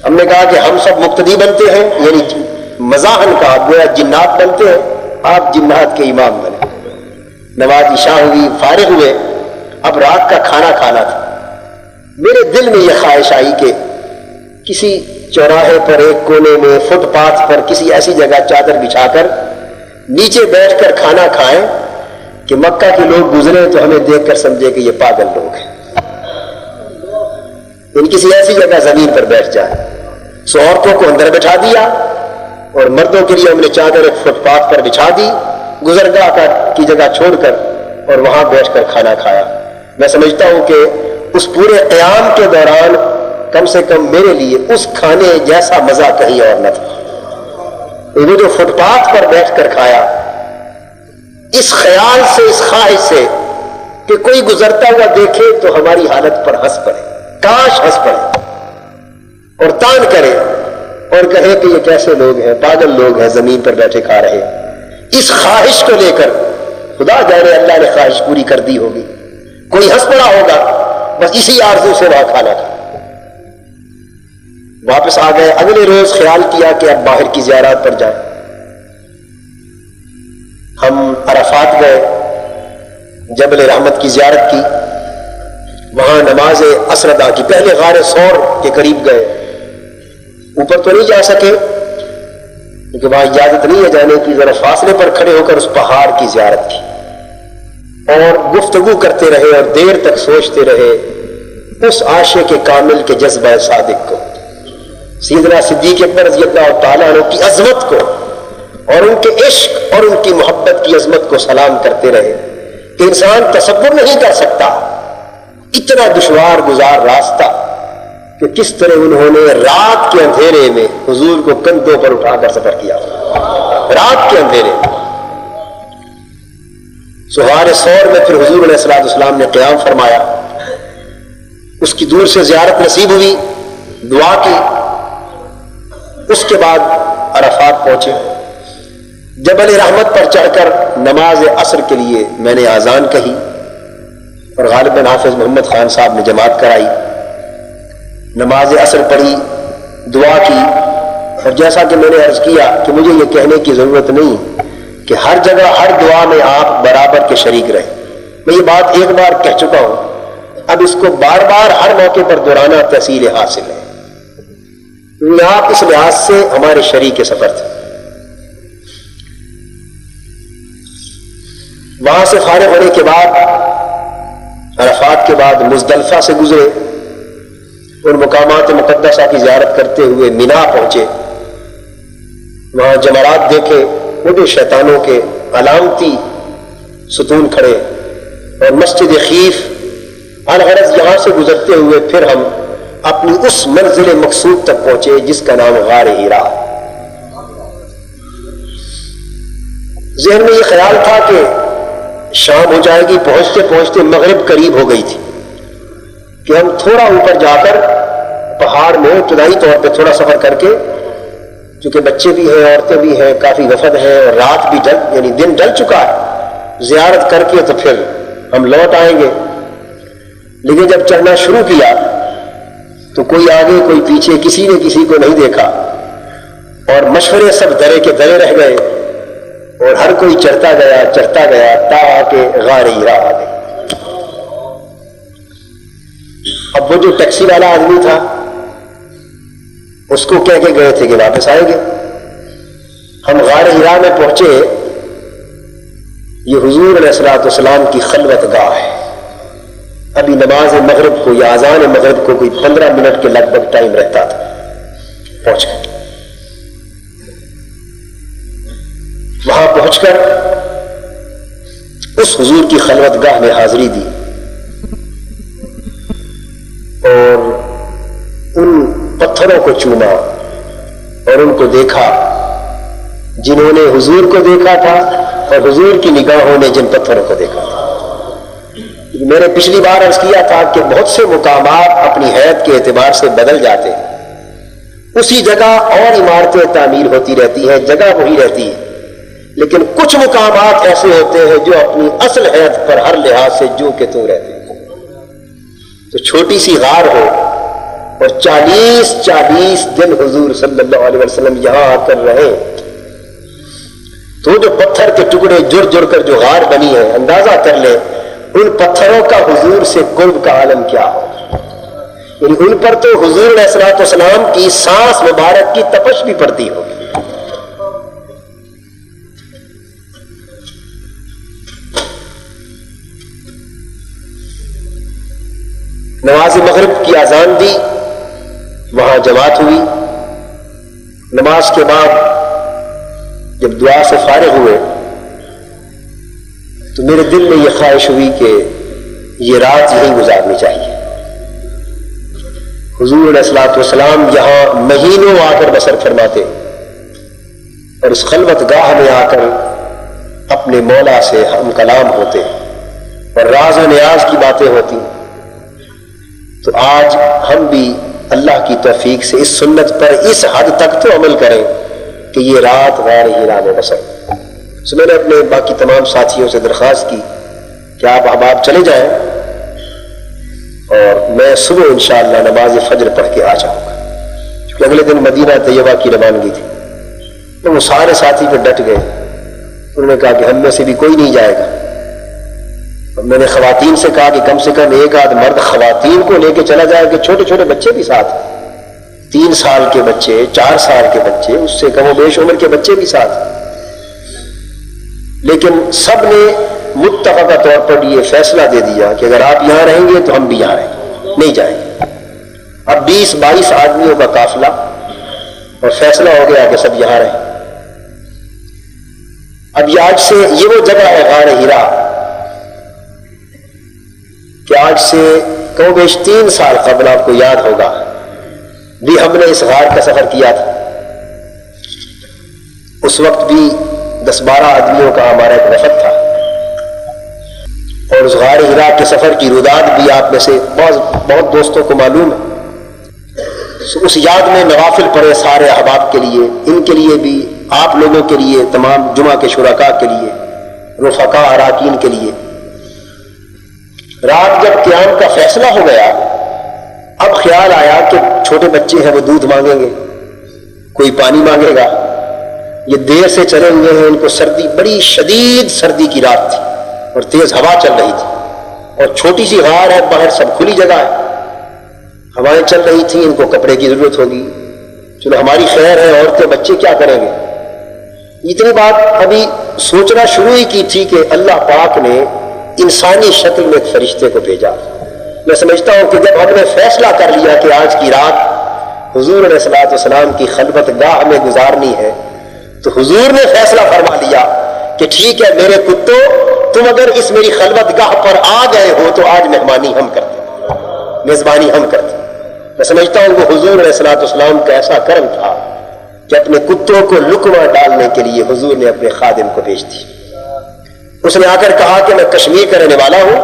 ہم نے کہا کہ ہم سب مقتدی بنتے ہیں، یعنی مزاحن کہا، گویا جنات بنتے ہیں، آپ جنات کے امام بنے۔ نماز عشاء ہوئی، فارغ ہوئے، اب رات کا کھانا کھانا تھا۔ میرے دل میں یہ خواہش آئی کہ کسی چوراہے پر، ایک کونے میں، فٹ پاتھ پر کسی ایسی جگہ چادر بچھا کر نیچے بیٹھ کر کھانا کھائیں کہ مکہ کے لوگ گزرے تو ہمیں دیکھ کر سمجھے کہ یہ پاگل لوگ ہیں، یعنی کسی ایسی جگہ زمین پر بیٹھ جائے۔ سو عورتوں کو اندر بٹھا دیا اور مردوں کے لیے ہم نے چادر ایک فٹ پاتھ پر بچھا دی، گزرگاہ کی جگہ چھوڑ کر، اور وہاں بیٹھ کر کھانا کھایا۔ میں سمجھتا ہوں کہ اس پورے قیام کے دوران کم سے کم میرے لیے اس کھانے جیسا مزہ کہیں اور نہ تھا۔ وہ جو فٹ پاتھ پر بیٹھ کر کھایا، اس خیال سے، اس خواہش سے کہ کوئی گزرتا ہوا دیکھے تو ہماری حالت پر ہنس پڑے، کاش ہنس پڑے اور تان کرے اور کہے کہ یہ کیسے لوگ ہیں، پاگل لوگ ہیں، زمین پر بیٹھے کھا رہے۔ اس خواہش کو لے کر خدا جانے اللہ نے خواہش پوری کر دی ہوگی، کوئی ہنس پڑا ہوگا، بس اسی آرزو سے وہاں کھانا کھا۔ واپس آ گئے، اگلے روز خیال کیا کہ اب باہر کی زیارات پر جائیں۔ ہم عرفات گئے، جبل رحمت کی زیارت کی، وہاں نماز عصر ادا کی، پہلے غار ثور کے قریب گئے، اوپر تو نہیں جا سکے کیونکہ وہاں اجازت نہیں ہے جانے کی، ذرا فاصلے پر کھڑے ہو کر اس پہاڑ کی زیارت کی اور گفتگو کرتے رہے اور دیر تک سوچتے رہے اس عاشق کامل کے جذبہ صادق کو، سیدنا صدیق اکبر رضی اللہ تعالیٰ عنہ کی عظمت کو اور ان کے عشق اور ان کی محبت کی عظمت کو سلام کرتے رہے کہ انسان تصور نہیں کر سکتا اتنا دشوار گزار راستہ کہ کس طرح انہوں نے رات کے اندھیرے میں حضور کو کندھوں پر اٹھا کر سفر کیا، رات کے اندھیرے میں۔ سہار ثور میں پھر حضور علیہ السلام نے قیام فرمایا، اس کی دور سے زیارت نصیب ہوئی، دعا کی، اس کے بعد عرفات پہنچے۔ جبل رحمت پر چڑھ کر نماز عصر کے لیے میں نے اذان کہی اور غالباً حافظ محمد خان صاحب نے جماعت کرائی، نماز عصر پڑھی، دعا کی، اور جیسا کہ میں نے عرض کیا کہ مجھے یہ کہنے کی ضرورت نہیں کہ ہر جگہ ہر دعا میں آپ برابر کے شریک رہیں، میں یہ بات ایک بار کہہ چکا ہوں، اب اس کو بار بار ہر موقع پر دہرانا تحصیل حاصل ہے۔ آپ اس لحاظ سے ہمارے شریک سفر تھے۔ وہاں سے فارغ ہونے کے بعد عرفات کے بعد مزدلفہ سے گزرے، ان مقامات مقدسہ کی زیارت کرتے ہوئے مینا پہنچے، وہاں جمرات دیکھے، وہ جو شیطانوں کے علامتی ستون کھڑے، اور مسجد خیف۔ الغرض یہاں سے گزرتے ہوئے پھر ہم اپنی اس منزل مقصود تک پہنچے جس کا نام غار ہیرا۔ ذہن میں یہ خیال تھا کہ شام ہو جائے گی، پہنچتے پہنچتے مغرب قریب ہو گئی تھی کہ ہم تھوڑا اوپر جا کر پہاڑ میں ابتدائی طور پہ تھوڑا سفر کر کے، چونکہ بچے بھی ہیں، عورتیں بھی ہیں، کافی وفد ہیں اور رات بھی یعنی دن ڈل چکا ہے، زیارت کر کے تو پھر ہم لوٹ آئیں گے۔ لیکن جب چڑھنا شروع کیا تو کوئی آگے کوئی پیچھے، کسی نے کسی کو نہیں دیکھا، اور مشورے سب درے کے درے رہ گئے اور ہر کوئی چڑھتا گیا تاکہ غار ہیرا آ گئی۔ اب وہ جو ٹیکسی والا آدمی تھا اس کو کہہ کے گئے تھے کہ واپس آئیں گے۔ ہم غار ہیرا میں پہنچے، یہ حضور علیہ الصلوۃ والسلام کی خلوت گاہ ہے۔ ابھی نماز مغرب کو یا اذان مغرب کو کوئی 15 منٹ کے لگ بھگ ٹائم رہتا تھا۔ پہنچ گئے، وہاں پہنچ کر اس حضور کی خلوت گاہ میں حاضری دی اور ان پتھروں کو چوما اور ان کو دیکھا جنہوں نے حضور کو دیکھا تھا اور حضور کی نگاہوں نے جن پتھروں کو دیکھا تھا۔ میں نے پچھلی بار عرض کیا تھا کہ بہت سے مقامات اپنی حیت کے اعتبار سے بدل جاتے ہیں، اسی جگہ اور عمارتیں تعمیر ہوتی رہتی ہیں، جگہ وہی رہتی ہے، لیکن کچھ مقامات ایسے ہوتے ہیں جو اپنی اصل حیت پر ہر لحاظ سے جو کہ تو رہتے ہیں۔ تو چھوٹی سی غار ہو اور 40 دن حضور صلی اللہ علیہ وسلم یہاں آ کر رہے، تو جو پتھر کے ٹکڑے جڑ جڑ کر جو غار بنی ہے، اندازہ کر لے ان پتھروں کا حضور سے قرب کا عالم کیا ہو، یعنی ان پر تو حضور علیہ الصلوۃ والسلام کی سانس مبارک کی تپش بھی پڑتی ہوگی۔ نماز مغرب کی اذان دی، وہاں جماعت ہوئی۔ نماز کے بعد جب دعا سے فارغ ہوئے تو میرے دل میں یہ خواہش ہوئی کہ یہ رات یہیں گزارنی چاہیے۔ حضور علیہ الصلوۃ والسلام یہاں مہینوں آ کر بسر فرماتے اور اس خلوت گاہ میں آ کر اپنے مولا سے ہم کلام ہوتے اور راز و نیاز کی باتیں ہوتی۔ تو آج ہم بھی اللہ کی توفیق سے اس سنت پر اس حد تک تو عمل کریں کہ یہ رات غار ہیرا میں بسر۔ تو میں نے اپنے باقی تمام ساتھیوں سے درخواست کی کہ آپ احباب چلے جائیں اور میں صبح انشاءاللہ نماز فجر پڑھ کے آ جاؤں گا، کیونکہ اگلے دن مدینہ طیبہ کی روانگی تھی۔ تو وہ سارے ساتھی پہ ڈٹ گئے، انہوں نے کہا کہ ہم میں سے بھی کوئی نہیں جائے گا۔ اور میں نے خواتین سے کہا کہ کم سے کم ایک آدھ مرد خواتین کو لے کے چلا جائے کہ چھوٹے چھوٹے بچے بھی ساتھ، 3 سال کے بچے، 4 سال کے بچے، اس سے کم و بیش عمر کے بچے بھی ساتھ۔ لیکن سب نے متفقہ طور پر یہ فیصلہ دے دیا کہ اگر آپ یہاں رہیں گے تو ہم بھی یہاں رہیں گے، نہیں جائیں گے۔ اب 20-22 آدمیوں کا قافلہ اور فیصلہ ہو گیا کہ سب یہاں رہیں۔ اب یہ آج سے یہ وہ جگہ ہے غار ہیرا کہ آج سے کم و بیش 3 سال قبل آپ کو یاد ہوگا بھی ہم نے اس غار کا سفر کیا تھا۔ اس وقت بھی 10-12 آدمیوں کا ہمارا ایک وفد تھا اور اس غار ہیرا کے سفر کی روداد بھی آپ میں سے بہت دوستوں کو معلوم ہے۔ اس یاد میں نوافل پڑے سارے احباب کے لیے، ان کے لیے بھی، آپ لوگوں کے لیے، تمام جمعہ کے شرکاء کے لیے، رفقاء اراکین کے لیے۔ رات جب قیام کا فیصلہ ہو گیا، اب خیال آیا کہ چھوٹے بچے ہیں وہ دودھ مانگیں گے، کوئی پانی مانگے گا، یہ دیر سے چلے ہوئے ہیں، ان کو سردی، بڑی شدید سردی کی رات تھی اور تیز ہوا چل رہی تھی اور چھوٹی سی غار ہے، باہر سب کھلی جگہ ہے، ہوائیں چل رہی تھیں، ان کو کپڑے کی ضرورت ہوگی۔ چلو ہماری خیر ہے، عورتیں بچے کیا کریں گے؟ اتنی بات ابھی سوچنا شروع ہی کی تھی کہ اللہ پاک نے انسانی شکل میں ایک فرشتے کو بھیجا۔ میں سمجھتا ہوں کہ جب ہم نے فیصلہ کر لیا کہ آج کی رات حضور علیہ الصلوۃ والسلام کی خلوت گاہ میں گزارنی ہے، تو حضور نے فیصلہ فرما لیا کہ ٹھیک ہے میرے کتوں، تم اگر اس میری خلوت گاہ پر آ گئے ہو تو آج مہمانی ہم کرتے، میزبانی ہم کرتے۔ میں سمجھتا ہوں وہ حضور علیہ الصلوۃ والسلام کا ایسا کرم تھا کہ اپنے کتوں کو لقمہ ڈالنے کے لیے حضور نے اپنے خادم کو بھیج دی۔ اس نے آ کر کہا کہ میں کشمیر کا رہنے والا ہوں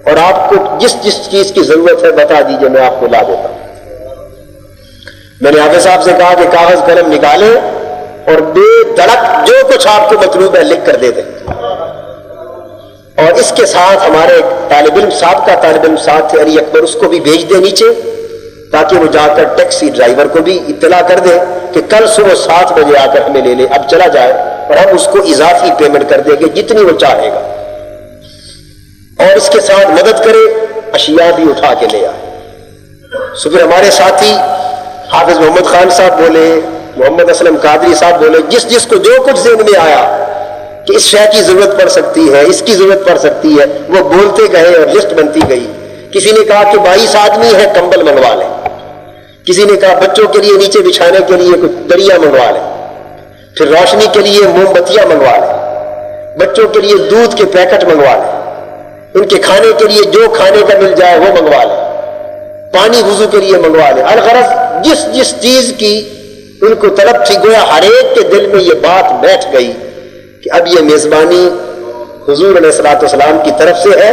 اور آپ کو جس جس چیز کی ضرورت ہے بتا دیجئے، میں آپ کو لا دیتا ہوں۔ میں نے حافظ صاحب سے کہا کہ کاغذ قلم نکالیں اور بے دڑک جو کچھ آپ کو مطلوب ہے لکھ کر دے دیں۔ اور اس کے ساتھ ہمارے طالب علم صاحب کا طالب علم ساتھ تھے علی اکبر، اس کو بھی بھیج دیں نیچے تاکہ وہ جا کر ٹیکسی ڈرائیور کو بھی اطلاع کر دے کہ کل صبح 7 بجے آ کر ہمیں لے لے، اب چلا جائے اور ہم اس کو اضافی پیمنٹ کر دیں گے جتنی وہ چاہے گا، اور اس کے ساتھ مدد کرے، اشیاء بھی اٹھا کے لے آئے۔ سو پھر ہمارے ساتھی حافظ محمد خان صاحب بولے، محمد اسلم قادری صاحب بولے، جس کو جو کچھ ذہن میں آیا کہ اس شے کی ضرورت پڑ سکتی ہے، اس کی ضرورت پڑ سکتی ہے، وہ بولتے گئے اور لسٹ بنتی گئی۔ کسی نے کہا کہ 22 آدمی ہے، کمبل منگوا لیں، کسی نے کہا بچوں کے لیے نیچے بچھانے کے لیے کچھ دریا منگوا لیں، پھر روشنی کے لیے موم بتیاں منگوا لیں، بچوں کے لیے دودھ کے پیکٹ منگوا لیں، ان کے کھانے کے لیے جو کھانے کا مل جائے وہ منگوا لیں، پانی وضو کے لیے منگوا لیں۔ الغرض جس چیز کی ان کو طلب تھی، گویا ہر ایک کے دل میں یہ بات بیٹھ گئی کہ اب یہ میزبانی حضور علیہ الصلوۃ والسلام کی طرف سے ہے،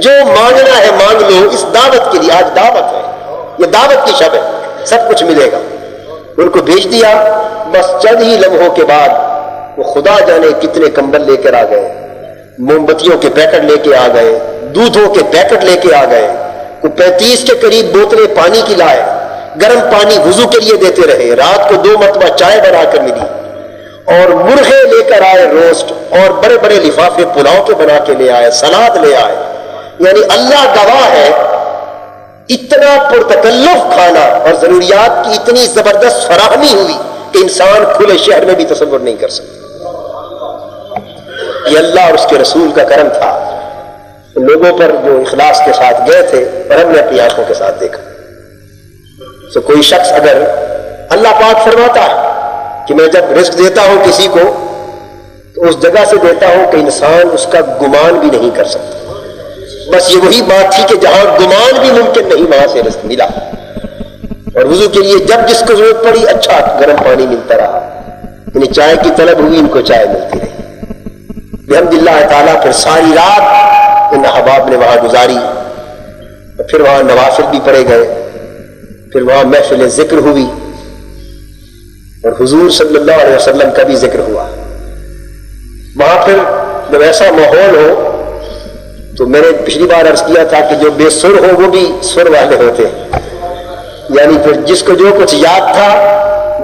جو مانگنا ہے مانگ لو، اس دعوت کے لیے آج دعوت ہے، یہ دعوت کی شب ہے، سب کچھ ملے گا۔ ان کو بھیج دیا، بس چند ہی لمحوں کے بعد وہ خدا جانے کتنے کمبل لے کر آ گئے، موم بتیوں کے پیکٹ لے کے آ گئے، دودھوں کے پیکٹ لے کے آ گئے، کو 35 کے قریب بوتلیں پانی کی لائے، گرم پانی وضو کے لیے دیتے رہے، رات کو 2 مرتبہ چائے بنا کر ملی، اور مرغے لے کر آئے روسٹ، اور بڑے بڑے لفافے پلاؤ کے بنا کے لے آئے، سلاد لے آئے۔ یعنی اللہ گواہ ہے، اتنا پرتکلف کھانا اور ضروریات کی اتنی زبردست فراہمی ہوئی کہ انسان کھلے شہر میں بھی تصور نہیں کر سکتا۔ یہ اللہ اور اس کے رسول کا کرم تھا لوگوں پر جو اخلاص کے ساتھ گئے تھے، اور ہم نے اپنی آنکھوں کے ساتھ دیکھا۔ تو کوئی شخص اگر اللہ پاک فرماتا ہے کہ میں جب رزق دیتا ہوں کسی کو تو اس جگہ سے دیتا ہوں کہ انسان اس کا گمان بھی نہیں کر سکتا، بس یہ وہی بات تھی کہ جہاں گمان بھی ممکن نہیں وہاں سے رزق ملا، اور وضو کے لیے جب جس کو ضرورت پڑی اچھا گرم پانی ملتا رہا، یعنی چائے کی طلب ہوئی ان کو چائے ملتی رہی۔ بحمداللہ تعالیٰ پھر ساری رات ان احباب نے وہاں گزاری، اور پھر وہاں نوافل بھی پڑے گئے، پھر وہاں محفل ذکر ہوئی، اور حضور صلی اللہ علیہ وسلم کا بھی ذکر ہوا۔ وہاں پھر جب ایسا ماحول ہو تو میں نے پچھلی بار عرض کیا تھا کہ جو بے سر ہو وہ بھی سر والے ہوتے ہیں، یعنی پھر جس کو جو کچھ یاد تھا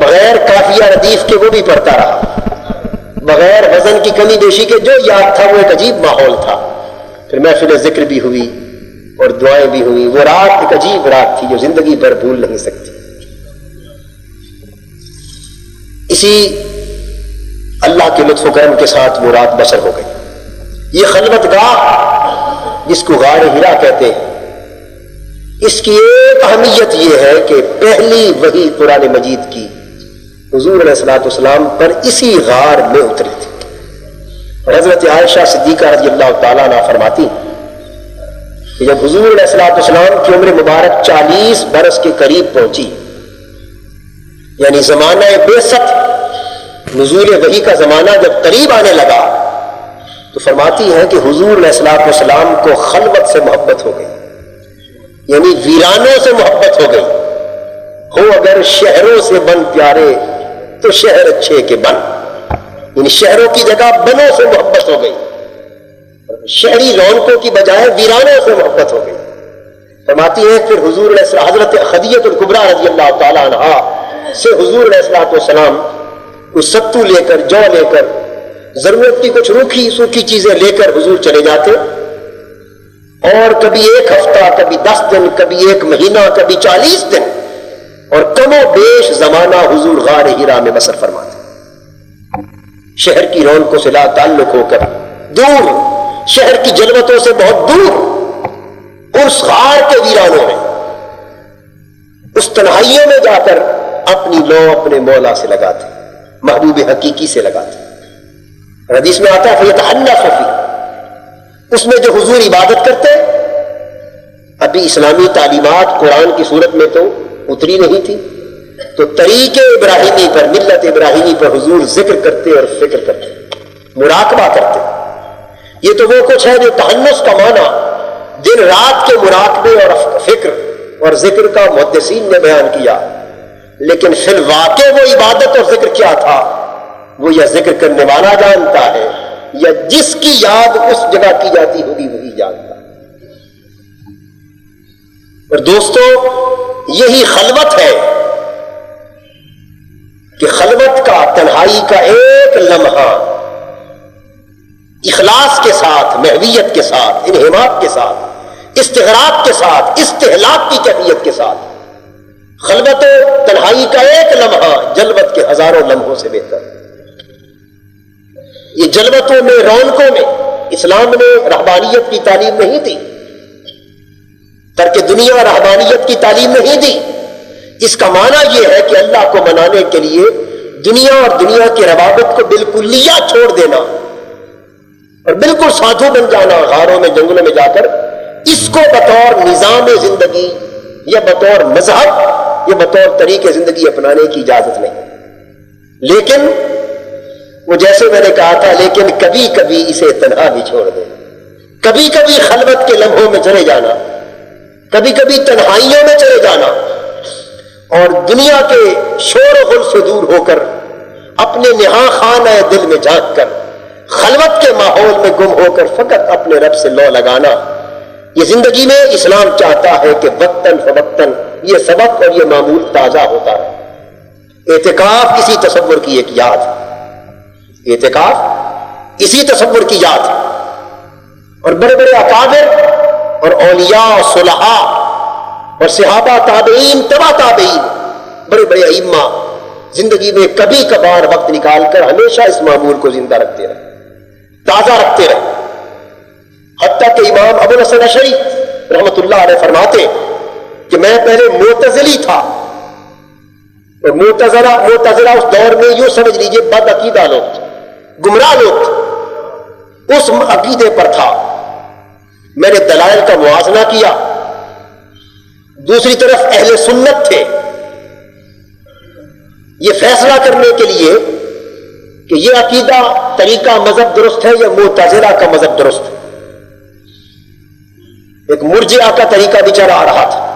بغیر کافیہ ردیف کے وہ بھی پڑھتا رہا، بغیر وزن کی کمی بیشی کے جو یاد تھا وہ ایک عجیب ماحول تھا۔ پھر محفل ذکر بھی ہوئی اور دعائیں بھی ہوئی۔ وہ رات ایک عجیب رات تھی جو زندگی بھر بھول نہیں سکتی۔ اسی اللہ کے لطف و کرم کے ساتھ وہ رات بسر ہو گئی۔ یہ خلوت گاہ جس کو غار ہرا کہتے ہیں، اس کی ایک اہمیت یہ ہے کہ پہلی وحی قرآن مجید کی حضور علیہ الصلوۃ والسلام پر اسی غار میں اتری تھی۔ اور حضرت عائشہ صدیقہ رضی اللہ تعالیٰ عنہ فرماتی کہ جب حضور علیہ الصلوۃ والسلام کی عمر مبارک 40 برس کے قریب پہنچی، یعنی زمانہ بعثت نزول وحی کا زمانہ جب قریب آنے لگا، تو فرماتی ہے کہ حضور علیہ الصلوۃ والسلام کو خلوت سے محبت ہو گئی، یعنی ویرانوں سے محبت ہو گئی۔ ہو اگر شہروں سے بن پیارے تو شہر اچھے کے بن، یعنی شہروں کی جگہ بنوں سے محبت ہو گئی، شہری رونقوں کی بجائے ویرانوں سے محبت ہو گئی۔ فرماتی ہے پھر حضور علیہ السلام حضرت خدیجہ الکبریٰ رضی اللہ تعالیٰ عنہا سے حضور علیہ الصلوۃ والسلام کوئی ستو لے کر، جو لے کر، ضرورت کی کچھ روکھی سوکھی چیزیں لے کر حضور چلے جاتے، اور کبھی 1 ہفتہ، کبھی 10 دن، کبھی 1 مہینہ، کبھی 40 دن، اور کم و بیش زمانہ حضور غار ہرا میں بسر فرماتے، شہر کی رونقوں سے لا تعلق ہو کر دور، شہر کی جلوتوں سے بہت دور، اس غار کے ویرانوں میں، اس تنہائیوں میں جا کر اپنی لو اپنے مولا سے لگاتے، محبوب حقیقی سے لگاتے۔ حدیث میں آتا ہے فیتحنث فی، اس میں جو حضور عبادت کرتے، ابھی اسلامی تعلیمات قرآن کی صورت میں تو اتری نہیں تھی، تو طریق ابراہیمی پر، ملت ابراہیمی پر حضور ذکر کرتے اور فکر کرتے، مراقبہ کرتے۔ یہ تو وہ کچھ ہے جو تحنث کا معنی دن رات کے مراقبے اور فکر اور ذکر کا محدثین نے بیان کیا، لیکن فی الواقع وہ عبادت اور ذکر کیا تھا وہ یا ذکر کرنے والا جانتا ہے، یا جس کی یاد اس جگہ کی جاتی ہوگی وہی جانتا ہے۔ اور دوستو، یہی خلوت ہے کہ خلوت کا، تنہائی کا ایک لمحہ اخلاص کے ساتھ، محویت کے ساتھ، انہماک کے ساتھ، استغراق کے ساتھ، استحلاق کی کیفیت کے ساتھ، خلوت و تنہائی کا ایک لمحہ جلوت کے ہزاروں لمحوں سے بہتر۔ یہ جلوتوں میں، رونقوں میں اسلام نے رہبانیت کی تعلیم نہیں دی، ترک دنیا رہبانیت کی تعلیم نہیں دی۔ اس کا معنی یہ ہے کہ اللہ کو منانے کے لیے دنیا اور دنیا کے روابط کو بالکلیہ چھوڑ دینا اور بالکل سادھو بن جانا، غاروں میں، جنگلوں میں جا کر اس کو بطور نظام زندگی یا بطور مذہب یا بطور طریقے زندگی اپنانے کی اجازت نہیں۔ لیکن وہ جیسے میں نے کہا تھا، لیکن کبھی کبھی اسے تنہا بھی چھوڑ دے، کبھی کبھی خلوت کے لمحوں میں چلے جانا، کبھی کبھی تنہائیوں میں چلے جانا اور دنیا کے شور و غل سے دور ہو کر اپنے نہاں خانہ دل میں جھانک کر خلوت کے ماحول میں گم ہو کر فقط اپنے رب سے لو لگانا، یہ زندگی میں اسلام چاہتا ہے کہ وقتاً فوقتاً یہ سبق اور یہ معمول تازہ ہوتا ہے۔ اعتکاف اسی تصور کی ایک یاد ہے، اعتکاف اسی تصور کی یاد ہے۔ اور بڑے بڑے اکابر اور اولیاء اور صلحاء اور صحابہ، تابعین، تبع تابعین، بڑے بڑے ائمہ زندگی میں کبھی کبھار وقت نکال کر ہمیشہ اس معمول کو زندہ رکھتے رہے، تازہ رکھتے رہے۔ حتیٰ کہ امام ابو الحسن اشعری رحمۃ اللہ علیہ فرماتے کہ میں پہلے معتزلی تھا، اور معتزلہ اس دور میں یوں سمجھ لیجئے بد عقیدہ لوگ تھے، گمراہ لوگ تھے، اس عقیدے پر تھا۔ میں نے دلائل کا موازنہ کیا، دوسری طرف اہل سنت تھے، یہ فیصلہ کرنے کے لیے کہ یہ عقیدہ، طریقہ، مذہب درست ہے یا معتزلہ کا مذہب درست ہے۔ ایک مرجئہ کا طریقہ بھی چلا آ رہا تھا۔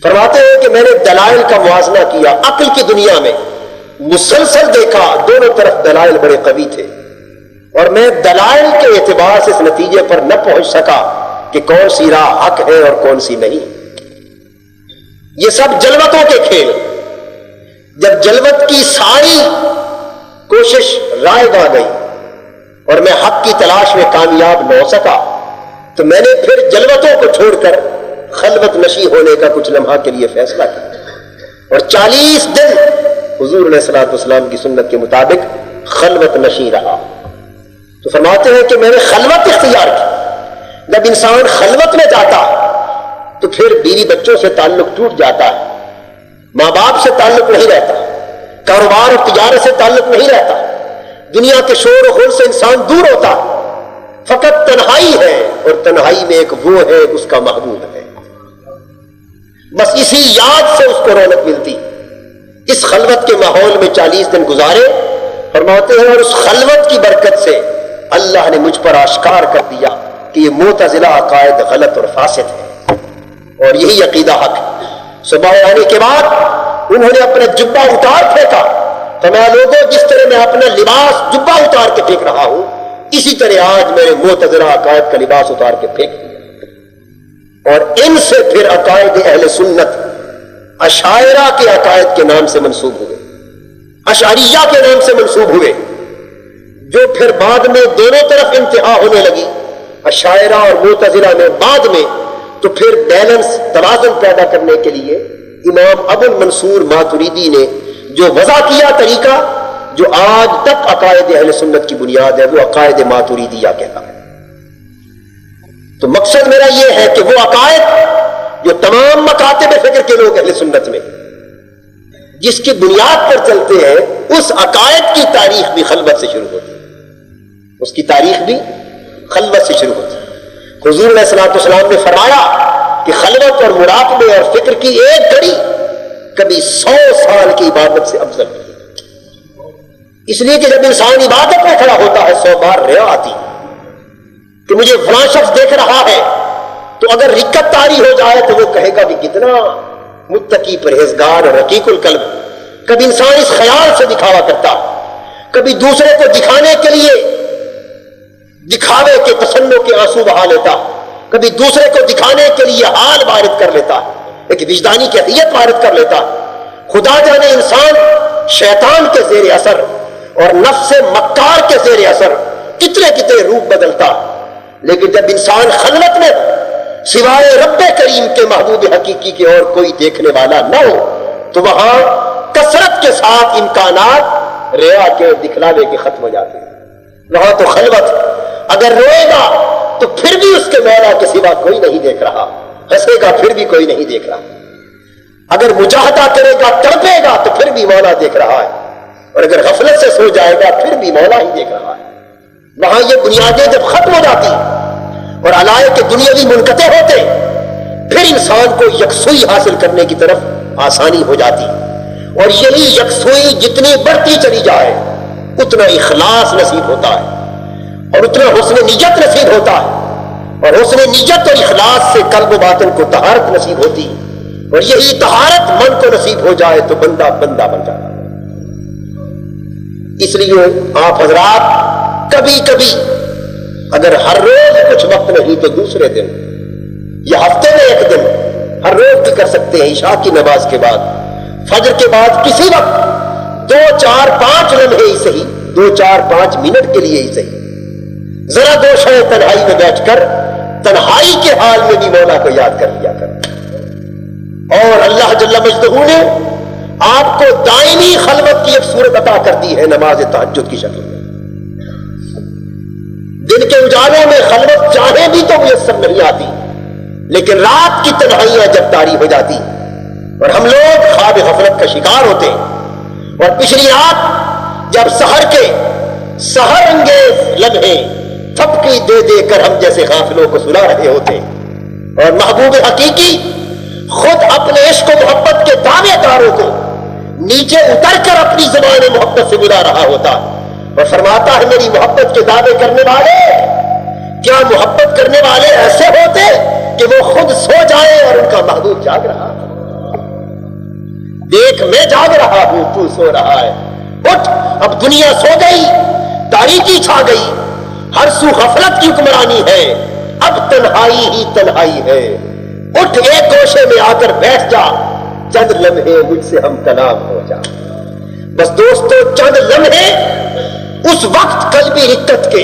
فرماتے ہیں کہ میں نے دلائل کا موازنہ کیا، عقل کی دنیا میں مسلسل دیکھا، دونوں طرف دلائل بڑے قوی تھے، اور میں دلائل کے اعتبار سے اس نتیجے پر نہ پہنچ سکا کہ کون سی راہ حق ہے اور کون سی نہیں۔ یہ سب جلوتوں کے کھیل۔ جب جلوت کی ساری کوشش رائے آ گئی اور میں حق کی تلاش میں کامیاب نہ ہو سکا، تو میں نے پھر جلوتوں کو چھوڑ کر خلوت نشی ہونے کا کچھ لمحہ کے لیے فیصلہ کیا، اور 40 دن حضور علیہ الصلوۃ والسلام کی سنت کے مطابق خلوت نشی رہا۔ تو فرماتے ہیں کہ میں نے خلوت اختیار کی۔ جب انسان خلوت میں جاتا ہے تو پھر بیوی بچوں سے تعلق ٹوٹ جاتا ہے، ماں باپ سے تعلق نہیں رہتا، کاروبار اور تجارت سے تعلق نہیں رہتا، دنیا کے شور و غل سے انسان دور ہوتا ہے، فقط تنہائی ہے، اور تنہائی میں ایک وہ ہے، اس کا محبوب ہے۔ بس اسی یاد سے اس کو رونق ملتی۔ اس خلوت کے ماحول میں 40 دن گزارے، فرماتے ہیں، اور اس خلوت کی برکت سے اللہ نے مجھ پر آشکار کر دیا کہ یہ معتزلہ عقائد غلط اور فاسد ہے، اور یہی عقیدہ حق ہے۔ صبح آنے کے بعد انہوں نے اپنا جبہ اتار پھینکا، تو میں لوگوں جس طرح میں اپنا لباس جبہ اتار کے پھینک رہا ہوں، اسی طرح آج میں نے معتزلہ عقائد کا لباس اتار کے پھینک دیا، اور ان سے پھر عقائد اہل سنت اشاعرہ کے عقائد کے نام سے منسوب ہوئے، اشعریہ کے نام سے منسوب ہوئے، جو پھر بعد میں دونوں طرف انتہا ہونے لگی، اشاعرہ اور معتزلہ میں۔ بعد میں تو پھر بیلنس، توازن پیدا کرنے کے لیے امام ابو المنصور ماتریدی نے جو وضع کیا طریقہ، جو آج تک عقائد اہل سنت کی بنیاد ہے، وہ عقائد ماتریدیہ کہتا ہے۔ تو مقصد میرا یہ ہے کہ وہ عقائد جو تمام مکاتب فکر کے لوگ اہل سنت میں جس کی بنیاد پر چلتے ہیں، اس عقائد کی تاریخ بھی خلوت سے شروع ہوتی ہے، اس کی تاریخ بھی خلوت سے شروع ہوتی ہے۔ حضور علیہ الصلوۃ والسلام نے فرمایا کہ خلوت اور مراقبے اور فکر کی ایک گھڑی کبھی 100 سال کی عبادت سے افضل ہے، اس لیے کہ جب انسان عبادت میں کھڑا ہوتا ہے 100 بار ریا آتی کہ مجھے فلاں شخص دیکھ رہا ہے، تو اگر رکت طاری ہو جائے تو وہ کہے گا کہ کتنا متقی، پرہیزگار اور رقیق القلب۔ کبھی انسان اس خیال سے دکھاوا کرتا، کبھی دوسرے کو دکھانے کے لیے دکھاوے کے تسنوں کے آنسو بہا لیتا، کبھی دوسرے کو دکھانے کے لیے حال وارد کر لیتا۔ ایک وجدانی کیفیت وارد کر لیتا. خدا جانے انسان شیطان کے زیر اثر اور نفس مکار کے زیر اثر کتنے کتنے روپ بدلتا، لیکن جب انسان خلوت میں سوائے رب کریم کے محبوب حقیقی کے اور کوئی دیکھنے والا نہ ہو تو وہاں کثرت کے ساتھ امکانات ریا کے دکھلاوے کے ختم ہو جاتے ہیں. وہاں تو خلوت، اگر روئے گا تو پھر بھی اس کے مولا کے سوا کوئی نہیں دیکھ رہا، ہنسے گا پھر بھی کوئی نہیں دیکھ رہا، اگر مجاہدہ کرے گا تڑپے گا تو پھر بھی مولا دیکھ رہا ہے، اور اگر غفلت سے سو جائے گا پھر بھی مولا ہی دیکھ رہا ہے. وہاں یہ بنیادیں جب ختم ہو جاتی اور علائق دنیاوی منقطع ہوتے، پھر انسان کو یکسوئی حاصل کرنے کی طرف آسانی ہو جاتی، اور یہی یکسوئی جتنی بڑھتی چلی جائے اتنا اخلاص نصیب ہوتا ہے اور اتنا حسن نیت نصیب ہوتا ہے، اور حسن نیت اور اخلاص سے قلب و باطن کو طہارت نصیب ہوتی، اور یہی طہارت من کو نصیب ہو جائے تو بندہ بندہ بن جاتا ہے. اس لیے آپ حضرات کبھی کبھی اگر ہر روز کچھ وقت نہیں تو دوسرے دن یا ہفتے میں ایک دن ہر روز بھی کر سکتے ہیں، عشاء کی نماز کے بعد، فجر کے بعد کسی وقت 2-4-5 لمحے ہی صحیح، 2-4-5 منٹ کے لیے ہی صحیح، ذرا دو شے تنہائی میں بیٹھ کر تنہائی کے حال میں بھی مولا کو یاد کر لیا کر. اور اللہ جل مجدہ نے آپ کو دائمی خلوت کی ایک صورت عطا کر دی ہے نماز تہجد کی شکل میں. دن کے اجالوں میں خلوت چاہے بھی تو میسر نہیں آتی، لیکن رات کی تنہائیاں جب طاری ہو جاتی اور ہم لوگ خواب غفلت کا شکار ہوتے ہیں، اور پچھلی رات جب سحر کے سحر انگیز لمحے تھپکی دے دے کر ہم جیسے غافلوں کو سلا رہے ہوتے، اور محبوب حقیقی خود اپنے عشق و محبت کے دعوے داروں کو نیچے اتر کر اپنی زبان محبت سے بلا رہا ہوتا اور فرماتا ہے میری محبت کے دعوے کرنے والے، کیا محبت کرنے والے ایسے ہوتے کہ وہ خود سو جائے اور ان کا محبوب جاگ رہا ہے؟ دیکھ میں جاگ رہا ہوں، تو سو رہا ہے، اٹھ اب دنیا سو گئی، تاریکی چھا گئی، ہر سو غفلت کی حکمرانی ہے، اب تنہائی ہی تنہائی ہے، اٹھ ایک گوشے میں آ کر بیٹھ جا، چند لمحے مجھ سے ہم کلام ہو جا. بس دوستو چند لمحے اس وقت قلبی رکت کے،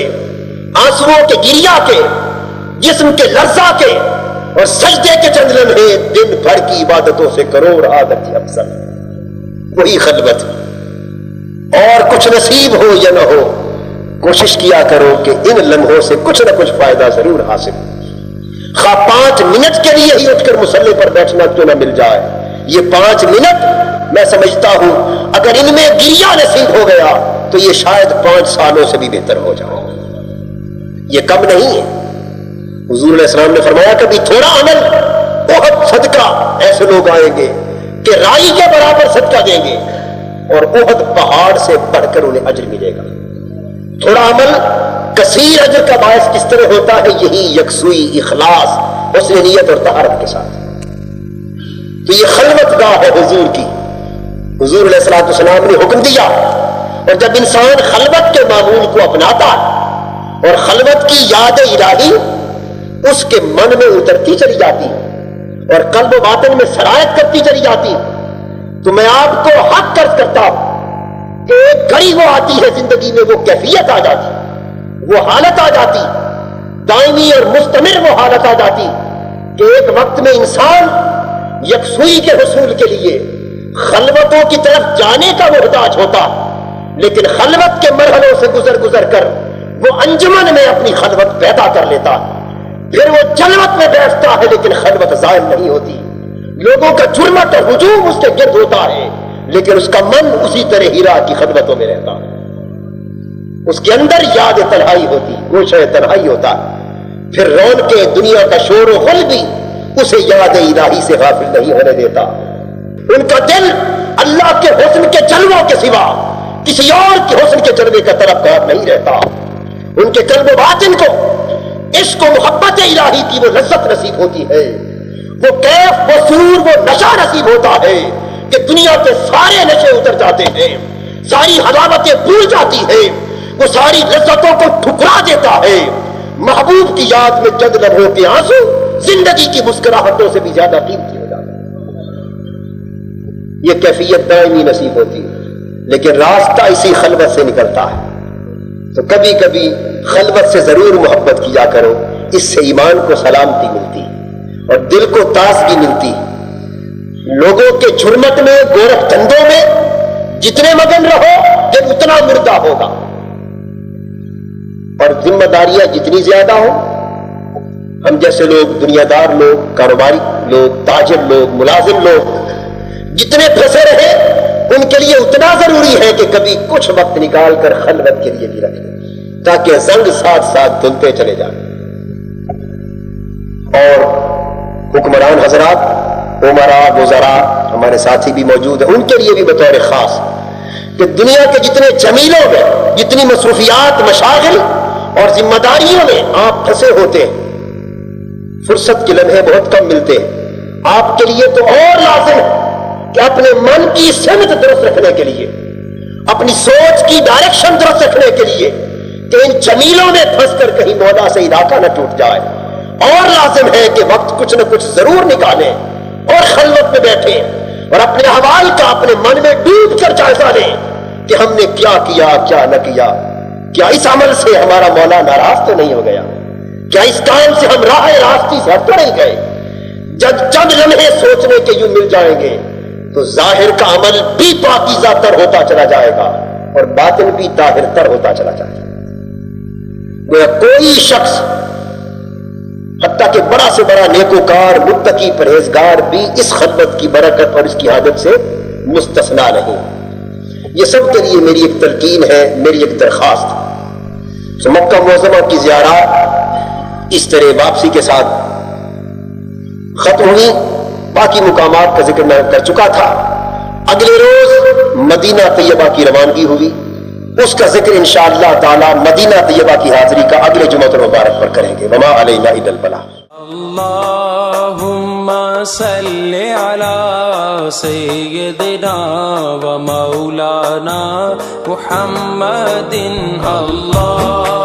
آنسوؤں کے گریا کے، جسم کے لرزہ کے اور سجدے کے چند لمحے دن بھر کی عبادتوں سے کروڑ عادت افضل، وہی خلوت. اور کچھ نصیب ہو یا نہ ہو کوشش کیا کرو کہ ان لمحوں سے کچھ نہ کچھ فائدہ ضرور حاصل ہو، خواہ 5 منٹ کے لیے ہی اٹھ کر مصلی پر بیٹھنا کیوں نہ مل جائے. یہ 5 منٹ میں سمجھتا ہوں اگر ان میں گریا نصیب ہو گیا تو یہ شاید 5 سالوں سے بھی بہتر ہو جائے. یہ کم نہیں ہے. حضور علیہ السلام نے فرمایا کبھی تھوڑا عمل بہت صدقہ، ایسے لوگ آئیں گے کہ رائی کے برابر صدقہ دیں گے اور احد پہاڑ سے بڑھ کر انہیں اجر ملے گا. تھوڑا عمل کثیر اجر کا باعث کس طرح ہوتا ہے؟ یہی یکسوئی، اخلاص، حسن نیت اور طہارت کے ساتھ. تو یہ خلوت گاہ ہے حضور کی. حضور علیہ السلام نے حکم دیا، اور جب انسان خلوت کے معمول کو اپناتا اور خلوت کی یاد الہی اس کے من میں اترتی چلی جاتی اور قلب و باطن میں سرایت کرتی چلی جاتی، تو میں آپ کو حق قرض کرتا ہوں کہ ایک گھڑی وہ آتی ہے زندگی میں، وہ کیفیت آ جاتی، وہ حالت آ جاتی، دائمی اور مستمر وہ حالت آ جاتی کہ ایک وقت میں انسان یکسوئی کے حصول کے لیے خلوتوں کی طرف جانے کا محتاج ہوتا، لیکن خلوت کے مرحلوں سے گزر کر وہ انجمن میں اپنی خلوت پیدا کر لیتا، پھر وہ جلوت میں بیٹھتا ہے لیکن خلوت ظاہر نہیں ہوتی. لوگوں کا جرمت اور ہجوم اس کے گرد ہوتا ہے لیکن اس کا من اسی طرح ہیرا کی خلوتوں میں رہتا ہے. اس کے اندر یاد تنہائی ہوتی، گوشہ تنہائی ہوتا. پھر رونق دنیا کا شور و غل بھی اسے یاد الہی سے غافل نہیں ہونے دیتا. ان کا دل اللہ کے حسن کے جلووں کے سوا کسی اور کے حسن کے جلوے کا طلبگار نہیں رہتا. ان کے قلب و باطن کو عشق و محبت الہی کی وہ لذت نصیب ہوتی ہے، وہ کیف، وہ سرور، وہ نشہ نصیب ہوتا ہے کہ دنیا کے سارے نشے اتر جاتے ہیں، ساری حلاوتیں بھول جاتی ہیں، وہ ساری لذتوں کو ٹھکرا دیتا ہے. محبوب کی یاد میں چند لمحوں کے آنسو زندگی کی مسکراہٹوں سے بھی زیادہ قیمتی ہو جاتے ہیں. یہ کیفیت دائمی نصیب ہوتی ہے، لیکن راستہ اسی خلوت سے نکلتا ہے۔ تو کبھی کبھی خلوت سے ضرور محبت کیا کرو، اس سے ایمان کو سلامتی ملتی اور دل کو تازگی ملتی۔ لوگوں کے جھرمٹ میں، گورکھ دھندوں میں جتنے مگن رہو دل اتنا مردہ ہوگا، اور ذمہ داریاں جتنی زیادہ ہو، ہم جیسے لوگ، دنیا دار لوگ، کاروباری لوگ، تاجر لوگ، ملازم لوگ جتنے پھنسے رہے، ان کے لیے اتنا ضروری ہے کہ کبھی کچھ وقت نکال کر خلوت کے لیے بھی رکھ لیں، تاکہ زنگ ساتھ ساتھ دھلتے چلے جائیں۔ اور حکمران حضرات، عمراء، وزراء، ہمارے ساتھی بھی موجود ہیں، ان کے لیے بھی بطور خاص کہ دنیا کے جتنے جمیلوں میں، جتنی مصروفیات، مشاغل اور ذمہ داریوں میں آپ پھنسے ہوتے ہیں، فرصت کے لمحے بہت کم ملتے ہیں، آپ کے لیے تو اور لازم ہے کہ اپنے من کی سمت درست رکھنے کے لیے، اپنی سوچ کی ڈائریکشن درست رکھنے کے لیے، کہ ان جمیلوں میں پھنس کر کہیں مولا سے علاقہ نہ ٹوٹ جائے، اور لازم ہے کہ وقت کچھ نہ کچھ ضرور نکالیں اور خلوت میں بیٹھیں اور اپنے احوال کا اپنے من میں ڈوب کر جائزہ لیں کہ ہم نے کیا کیا، کیا نہ کیا، کیا اس عمل سے ہمارا مولا ناراض تو نہیں ہو گیا، کیا اس کام سے ہم راہ راستی سے ہٹ تو نہیں گئے۔ جب چند لمحے سوچنے کے یوں مل جائیں گے تو ظاہر کا عمل بھی پاکیزہ تر ہوتا چلا جائے گا اور باطن بھی طاہر تر ہوتا چلا جائے گا۔ گویا کوئی شخص، حتیٰ کہ بڑا سے بڑا نیکوکار، متقی، پرہیزگار بھی اس خلوت کی برکت اور اس کی عادت سے مستثنا نہیں۔ یہ سب کے لیے میری ایک تلقین ہے، میری ایک درخواست ہے۔ تو مکہ معظمہ کی زیارات اس طرح واپسی کے ساتھ ختم ہوئی، باقی مقامات کا ذکر میں کر چکا تھا۔ اگلے روز مدینہ طیبہ کی روانگی ہوئی، اس کا ذکر انشاءاللہ تعالی مدینہ طیبہ کی حاضری کا اگلے جمعہ المبارک پر کریں گے۔ وما علینا الا البلاغ۔ اللہم صلی علی سیدنا و مولانا محمد۔ اللہ